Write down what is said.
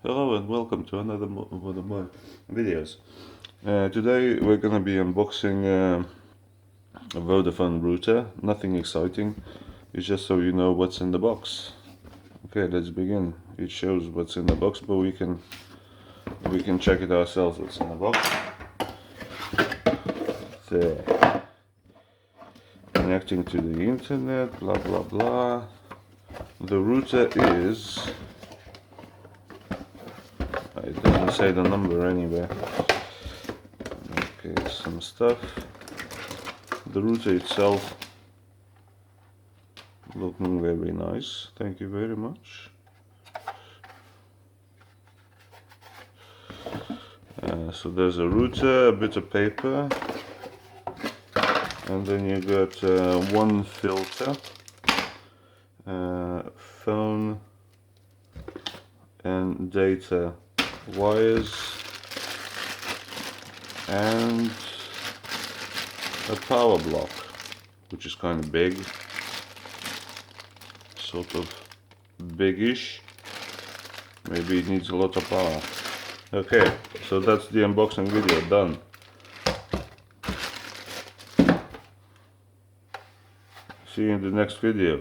Hello and welcome to another one of my videos. Today we're gonna be unboxing a Vodafone router. Nothing exciting, it's just so you know what's in the box. Okay, let's begin. It shows what's in the box, but we can check it ourselves what's in the box. There. Connecting to the internet, blah blah blah. The router is, it doesn't say the number anywhere. Okay, some stuff. The router itself looking very nice, thank you very much. So there's a router, a bit of paper, and then you got one filter, phone and data wires, and a power block, which is kind of big, sort of biggish. Maybe it needs a lot of power. Okay, so that's the unboxing video done. See you in the next video.